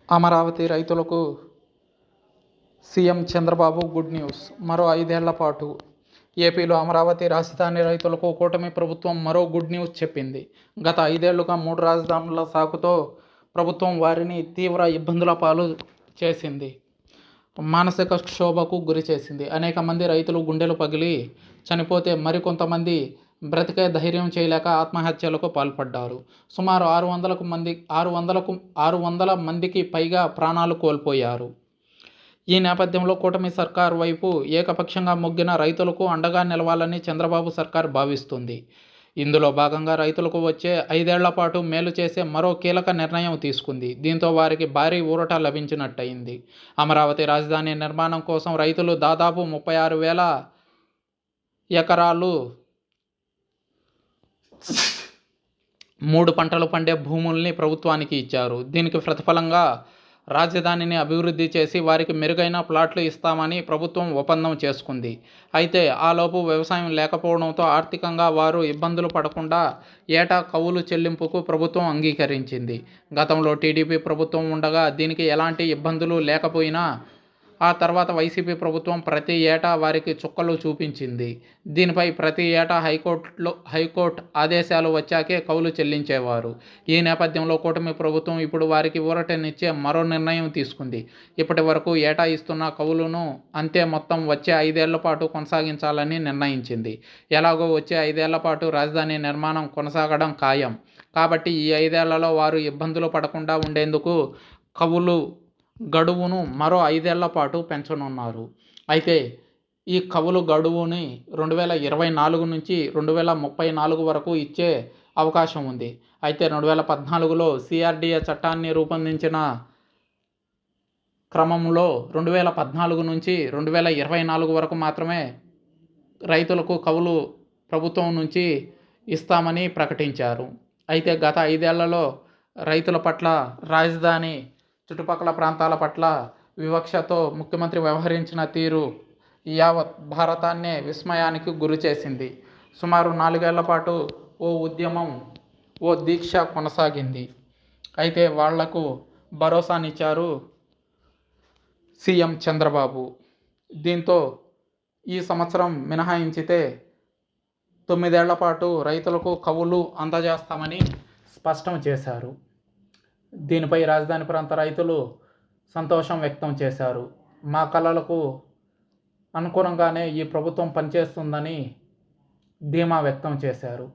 అమరావతి రైతులకు CM Chandrababu good news. మరో 5 ఏళ్ల పాటు ఏపీలో అమరావతి రాజధాని రైతులకు కూటమి ప్రభుత్వం మరో గుడ్ న్యూస్ చెప్పింది. గత 5 ఏళ్లుగా 3 రాజధానుల సాకుతో ప్రభుత్వం వారిని తీవ్ర ఇబ్బందుల పాలు చేసింది. మానసిక క్షోభకు గురి చేసింది. అనేక మంది రైతులు గుండెలు పగిలి చనిపోతే మరికొంతమంది బ్రతికే ధైర్యం చేయలేక ఆత్మహత్యలకు పాల్పడ్డారు. సుమారు 600 మందికి పైగా ప్రాణాలు కోల్పోయారు. ఈ నేపథ్యంలో కూటమి సర్కార్ వైపు ఏకపక్షంగా మొగ్గిన రైతులకు అండగా నిలవాలని చంద్రబాబు సర్కార్ భావిస్తుంది. ఇందులో భాగంగా రైతులకు వచ్చే 5 ఏళ్ల పాటు మేలు చేసే మరో కీలక నిర్ణయం తీసుకుంది. దీంతో వారికి భారీ ఊరట లభించినట్టయింది. అమరావతి రాజధాని నిర్మాణం కోసం రైతులు దాదాపు 36,000 ఎకరాలు 3 పంటలు పండే భూముల్ని ప్రభుత్వానికి ఇచ్చారు. దీనికి ప్రతిఫలంగా రాజధానిని అభివృద్ధి చేసి వారికి మెరుగైన ప్లాట్లు ఇస్తామని ప్రభుత్వం ఒప్పందం చేసుకుంది. అయితే ఆలోపు వ్యవసాయం లేకపోవడంతో ఆర్థికంగా వారు ఇబ్బందులు పడకుండా ఏటా కౌలు చెల్లింపుకు ప్రభుత్వం అంగీకరించింది. గతంలో టీడీపీ ప్రభుత్వం ఉండగా దీనికి ఎలాంటి ఇబ్బందులు లేకపోయినా ఆ తర్వాత వైసీపీ ప్రభుత్వం ప్రతి ఏటా వారికి చుక్కలు చూపించింది. దీనిపై ప్రతి ఏటా హైకోర్టు ఆదేశాలు వచ్చాకే కౌలు చెల్లించేవారు. ఈ నేపథ్యంలో కూటమి ప్రభుత్వం ఇప్పుడు వారికి ఊరటనిచ్చే మరో నిర్ణయం తీసుకుంది. ఇప్పటి వరకు ఏటా ఇస్తున్న కౌలును అంతే మొత్తం వచ్చే 5 ఏళ్ల పాటు కొనసాగించాలని నిర్ణయించింది. ఎలాగో వచ్చే 5 ఏళ్ల పాటు రాజధాని నిర్మాణం కొనసాగడం ఖాయం. కాబట్టి ఈ 5 ఏళ్లలో వారు ఇబ్బందులు పడకుండా ఉండేందుకు కౌలు గడువును మరో 5 ఏళ్ల పాటు పెంచనున్నారు. అయితే ఈ కౌలు గడువుని 2024 నుంచి 2034 వరకు ఇచ్చే అవకాశం ఉంది. అయితే 2014లో CRDA చట్టాన్ని రూపొందించిన క్రమంలో 2014 నుంచి 2024 వరకు మాత్రమే రైతులకు కౌలు ప్రభుత్వం నుంచి ఇస్తామని ప్రకటించారు. అయితే గత 5 ఏళ్లలో రైతుల పట్ల, రాజధాని చుట్టుపక్కల ప్రాంతాల పట్ల వివక్షతో ముఖ్యమంత్రి వ్యవహరించిన తీరు యావత్ భారతాన్నే విస్మయానికి గురి చేసింది. సుమారు 4 ఏళ్ల పాటు ఓ ఉద్యమం, ఓ దీక్ష కొనసాగింది. అయితే వాళ్లకు భరోసానిచ్చారు సీఎం చంద్రబాబు. దీంతో ఈ సంవత్సరం మినహాయించితే 9 ఏళ్ల పాటు రైతులకు కౌలు అందజేస్తామని స్పష్టం చేశారు. దీనిపై రాజధాని ప్రాంత రైతులు సంతోషం వ్యక్తం చేశారు. మా కలలకు అనుగుణంగానే ఈ ప్రభుత్వం పనిచేస్తుందని ధీమా వ్యక్తం చేశారు.